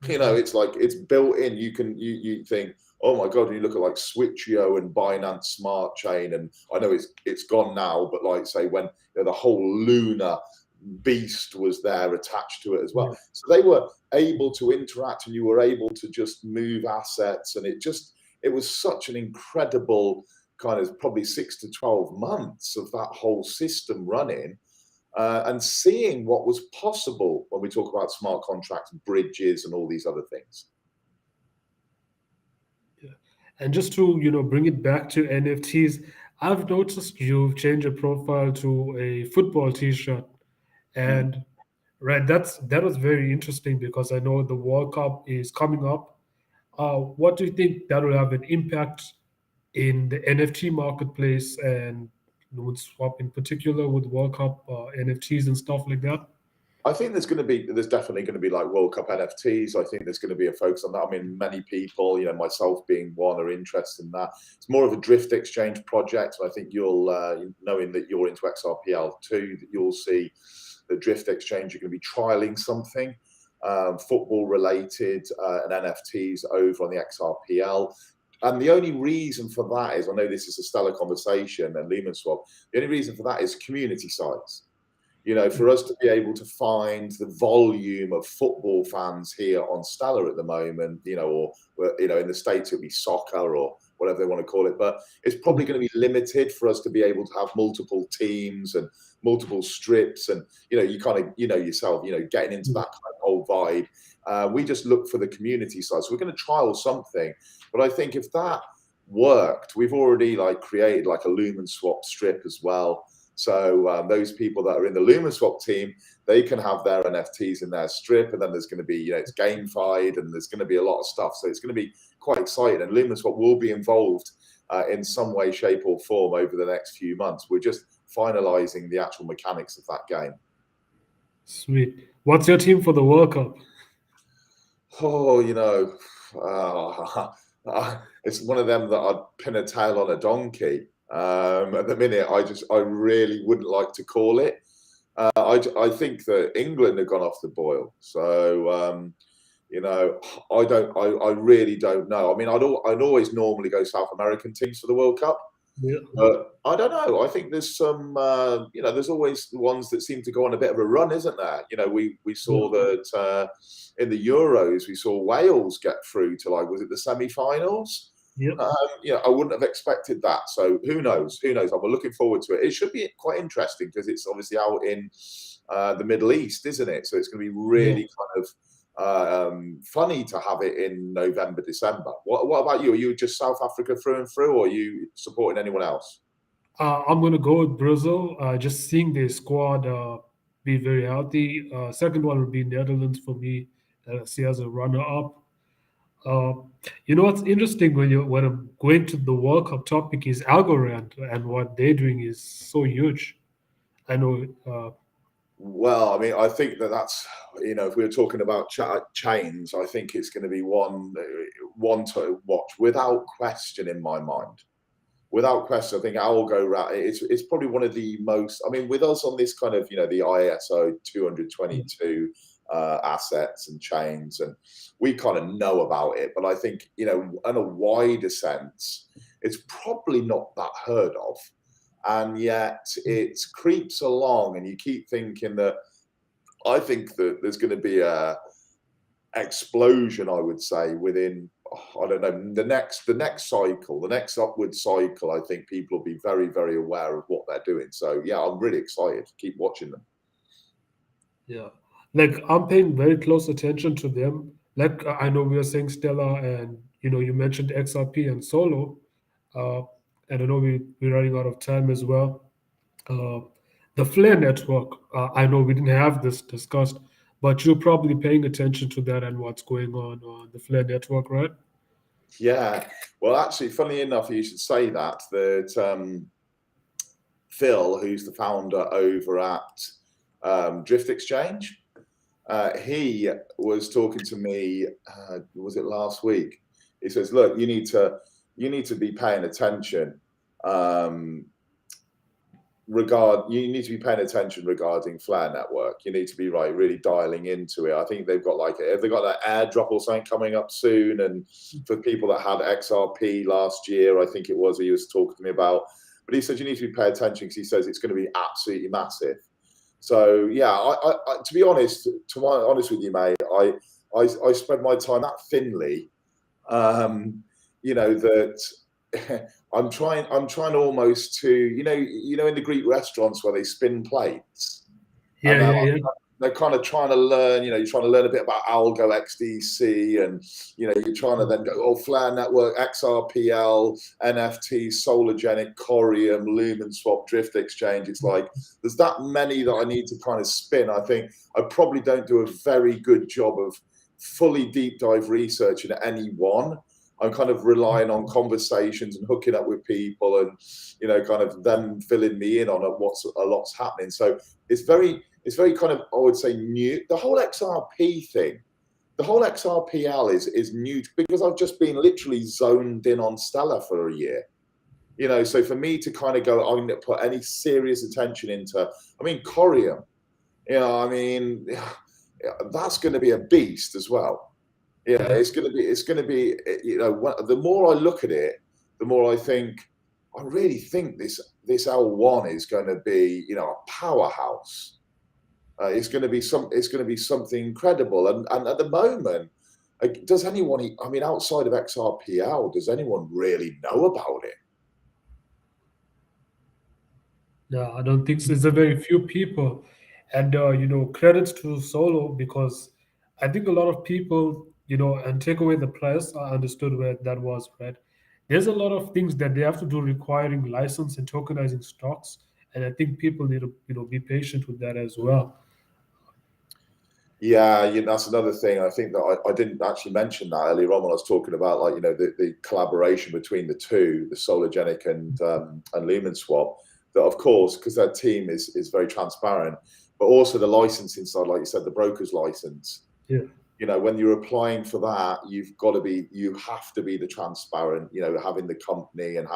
It's like it's built in. You think, oh my god, when you look at like Switcheo and Binance Smart Chain, and I know it's gone now, but like say when the whole Luna beast was there attached to it as well. Yeah. So they were able to interact, and you were able to just move assets, and it was such an incredible kind of probably 6 to 12 months of that whole system running. And seeing what was possible when we talk about smart contracts, bridges, and all these other things. Yeah. And just to bring it back to NFTs, I've noticed you've changed your profile to a football T-shirt, Mm. and right, that was very interesting because I know the World Cup is coming up. What do you think that will have an impact in the NFT marketplace and Lumenswap in particular with World Cup NFTs and stuff like that? I think there's definitely going to be like World Cup NFTs. I think there's going to be a focus on that. I mean, many people, myself being one, are interested in that. It's more of a drift exchange project. And I think you'll, knowing that you're into XRPL too, that you'll see the drift exchange. You're going to be trialing something football related and NFTs over on the XRPL. And the only reason for that is, I know this is a Stellar conversation and Lumenswap, the only reason for that is community size. For us to be able to find the volume of football fans here on Stellar at the moment, or in the States it'll be soccer or whatever they want to call it, but it's probably going to be limited for us to be able to have multiple teams and multiple strips, and you kind of yourself, getting into that kind of whole vibe. We just look for the community side, so we're going to trial something. But I think if that worked, we've already created a Lumenswap strip as well. So those people that are in the Lumenswap team, they can have their NFTs in their strip, and then there's going to be, it's gamified, and there's going to be a lot of stuff. So it's going to be quite exciting, and Lumenswap will be involved in some way, shape, or form over the next few months. We're just finalizing the actual mechanics of that game. Sweet. What's your team for the World Cup? Oh, it's one of them that I'd pin a tail on a donkey. At the minute, I really wouldn't like to call it. I think that England have gone off the boil. So, I really don't know. I mean, I'd always normally go South American teams for the World Cup. Yeah. But I don't know. I think there's some, there's always the ones that seem to go on a bit of a run, isn't there? We saw that in the Euros, we saw Wales get through to was it the semi-finals? Yep. I wouldn't have expected that. So who knows? Who knows? I'm looking forward to it. It should be quite interesting because it's obviously out in the Middle East, isn't it? So it's going to be really kind of funny to have it in November, December. What about you? Are you just South Africa through and through, or are you supporting anyone else? I'm going to go with Brazil. Just seeing the squad be very healthy. Second one would be Netherlands for me. I see as a runner-up. What's interesting when I'm going to the World Cup topic is Algorand, and what they're doing is so huge. I know. Well, I mean, I think that's if we were talking about chains, I think it's going to be one to watch without question in my mind. Without question, I think Algorand, it's probably one of the most. I mean, with us on this kind of the ISO 222 assets and chains, and we kind of know about it, but I think in a wider sense, it's probably not that heard of. And yet it creeps along, and you keep thinking that I think that there's going to be a explosion, I would say, within I don't know the next cycle, the next upward cycle. I think people will be very, very aware of what they're doing. So yeah, I'm really excited to keep watching them. Yeah, I'm paying very close attention to them. I know we are saying Stella, and you mentioned XRP and Solo, uh, and I know we're running out of time as well. Uh, the Flare network, I know we didn't have this discussed, but you're probably paying attention to that and what's going on the Flare network, right? Yeah. Well, actually, funny enough, you should say that Phil, who's the founder over at Drift Exchange, he was talking to me. Was it last week? He says, "Look, you need to be paying attention. You need to be paying attention regarding Flare Network. You need to be really dialing into it. I think they've got have they got that airdrop or something coming up soon? And for people that had XRP last year, I think it was, he was talking to me about. But he said you need to be paying attention because he says it's going to be absolutely massive. So yeah, to be honest, with you, mate, I spread my time that thinly. That I'm trying almost to, in the Greek restaurants where they spin plates, Yeah, and yeah, yeah. they're kind of trying to learn, you're trying to learn a bit about Algo XDC, and you're trying to then go, Flare Network, XRPL, NFT, Solargenic, Corium, Lumenswap, Drift Exchange. It's like there's that many that I need to kind of spin. I think I probably don't do a very good job of fully deep dive research in any one. I'm kind of relying on conversations and hooking up with people, and kind of them filling me in on what's a lot's happening. So it's very kind of, I would say, new. The whole XRP thing, the whole XRPL is new because I've just been literally zoned in on Stellar for a year. So for me to kind of go, I'm going to put any serious attention into, Corium, that's going to be a beast as well. Yeah, it's going to be, the more I look at it, the more I really think this L1 is going to be, a powerhouse. It's going to be something incredible. And at the moment, does anyone, outside of XRPL, does anyone really know about it? No, I don't think so. It's a very few people, and credits to Solo because I think a lot of people, and take away the price. I understood where that was, right? There's a lot of things that they have to do requiring license and tokenizing stocks, and I think people need to, be patient with that as well. Yeah, that's another thing. I think that I didn't actually mention that earlier on when I was talking about the collaboration between the two, the Solargenic and Lumenswap. That of course, because their team is very transparent, but also the licensing side, like you said, the broker's license. Yeah. When you're applying for that, you have to be the transparent, having the company and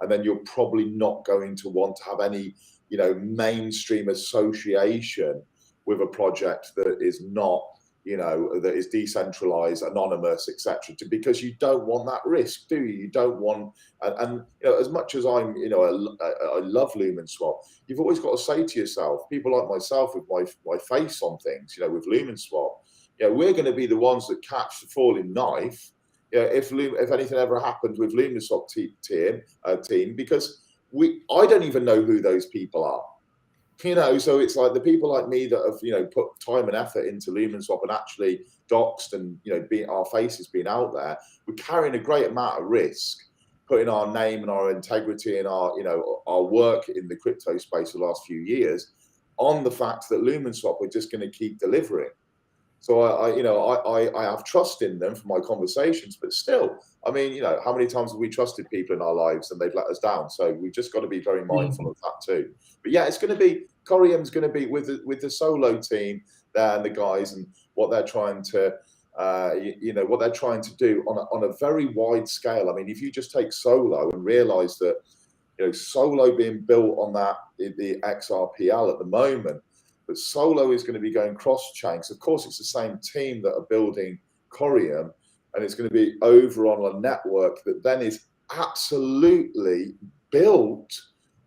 then you're probably not going to want to have any, mainstream association with a project that is not, that is decentralized, anonymous, etc. Because you don't want that risk, do you? You don't want, and as much as I love Lumenswap, you've always got to say to yourself, people like myself with my face on things, with Lumenswap, we're going to be the ones that catch the falling knife. If anything ever happens with Lumenswap team, because I don't even know who those people are. So it's like the people like me that have, put time and effort into Lumenswap and actually doxed and, our faces being out there, we're carrying a great amount of risk, putting our name and our integrity and our, our work in the crypto space the last few years on the fact that Lumenswap are just going to keep delivering. So I have trust in them for my conversations, but still, how many times have we trusted people in our lives and they've let us down? So we've just got to be very mindful of that too. But yeah, it's going to be, Corium's going to be with the Solo team there and the guys and what they're trying to, what they're trying to do on a very wide scale. If you just take Solo and realize that, Solo being built on the XRPL at the moment, but Solo is going to be going cross-chain. So of course, it's the same team that are building Corium, and it's going to be over on a network that then is absolutely built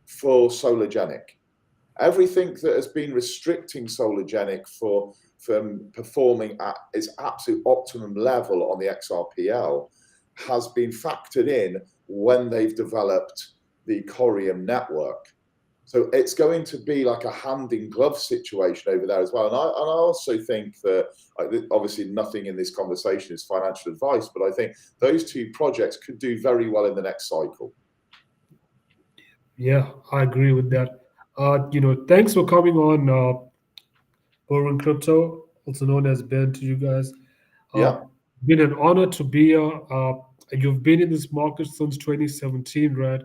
for Solargenic. Everything that has been restricting Solargenic from performing at its absolute optimum level on the XRPL has been factored in when they've developed the Corium network. So it's going to be like a hand in glove situation over there as well. And I also think that, obviously nothing in this conversation is financial advice, but I think those two projects could do very well in the next cycle. Yeah, I agree with that. Thanks for coming on, Boring Crypto, also known as Ben, to you guys. Uh, Yeah. Been an honor to be here. You've been in this market since 2017, right?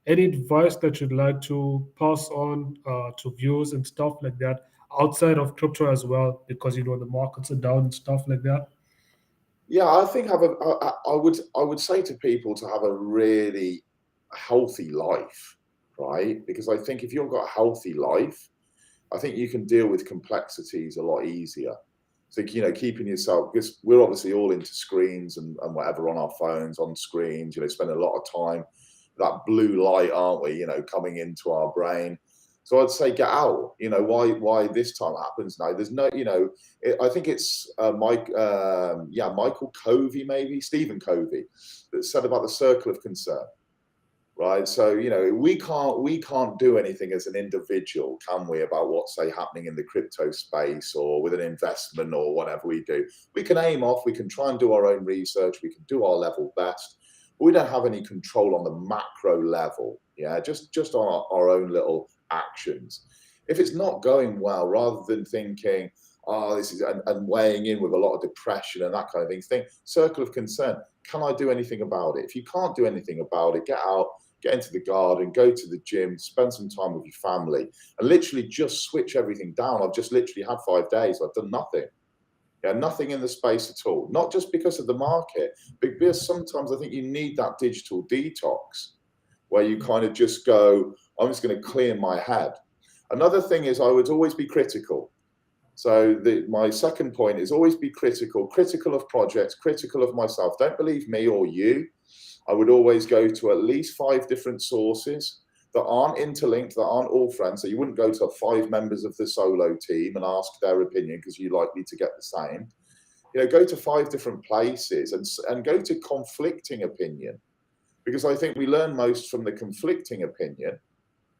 Any advice that you'd like to pass on to viewers and stuff like that outside of crypto as well, because the markets are down and stuff like that. Yeah, I think I would say to people to have a really healthy life, right? Because I think if you've got a healthy life, I think you can deal with complexities a lot easier. So, keeping yourself, because we're obviously all into screens and whatever on our phones, on screens, spend a lot of time, that blue light, aren't we, coming into our brain. So I'd say get out. Why this time happens now? There's no, I think it's Michael Covey, maybe Stephen Covey, that said about the circle of concern, right? So we can't do anything as an individual, can we, about what's say happening in the crypto space or with an investment or whatever we do. We can aim off, we can try and do our own research, we can do our level best, but we don't have any control on the macro level. Yeah, just on our own little actions. If it's not going well, rather than thinking, oh, this is, and weighing in with a lot of depression and that kind of thing, circle of concern. Can I do anything about it? If you can't do anything about it, get out, get into the garden, go to the gym, spend some time with your family, and literally just switch everything down. I've just literally had 5 days. I've done nothing. Yeah, nothing in the space at all. Not just because of the market, but because sometimes I think you need that digital detox where you kind of just go, I'm just going to clear my head. Another thing is I would always be critical. So my second point is always be critical of projects, critical of myself. Don't believe me or you. I would always go to at least 5 different sources that aren't interlinked, that aren't all friends. So you wouldn't go to 5 members of the solo team and ask their opinion because you're likely to get the same. Go to 5 different places and go to conflicting opinion, because I think we learn most from the conflicting opinion,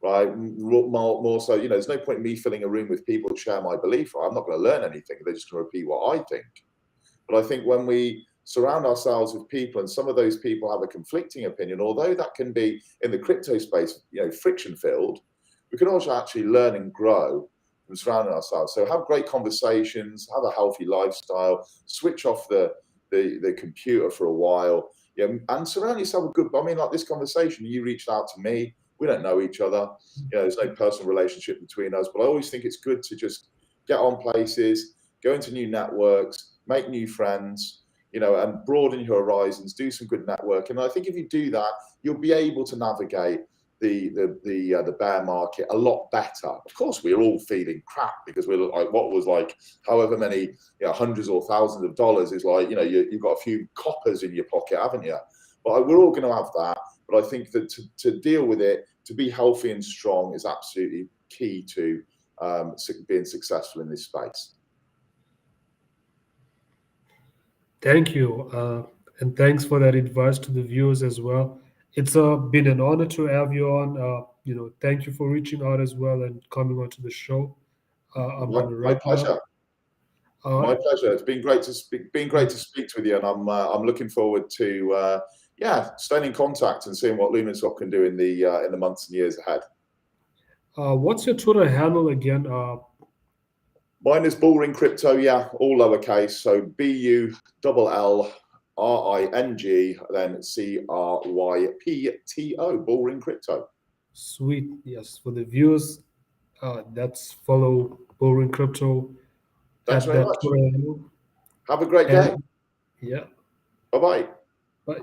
right? More so, there's no point in me filling a room with people who share my belief. Right? I'm not going to learn anything. They're just going to repeat what I think. But I think when we surround ourselves with people and some of those people have a conflicting opinion, although that can be in the crypto space, friction filled, we can also actually learn and grow from surrounding ourselves. So have great conversations, have a healthy lifestyle, switch off the computer for a while, and surround yourself with good. I mean, like this conversation, you reached out to me. We don't know each other. There's no personal relationship between us, but I always think it's good to just get on places, go into new networks, make new friends, and broaden your horizons, do some good networking. And I think if you do that, you'll be able to navigate the bear market a lot better. Of course, we're all feeling crap because we're like, what was like however many hundreds or thousands of dollars is like, you've got a few coppers in your pocket, haven't you? But we're all going to have that. But I think that to deal with it, to be healthy and strong is absolutely key to being successful in this space. Thank you, and thanks for that advice to the viewers as well. It's been an honor to have you on. Thank you for reaching out as well and coming onto the show. I'm My, gonna my wrap up. pleasure. My pleasure. It's been great to speak. Been great to speak with you, and I'm looking forward to staying in contact and seeing what Lumenswap can do in the months and years ahead. What's your Twitter handle again? Mine is Bullring Crypto, yeah, all lowercase. So BULLRING, then CRYPTO, Bullring Crypto. Sweet. Yes, for the viewers, that's follow Boring Crypto Thanks at very that much. Twitter handle. Have a great day. And yeah, Bye bye. bye.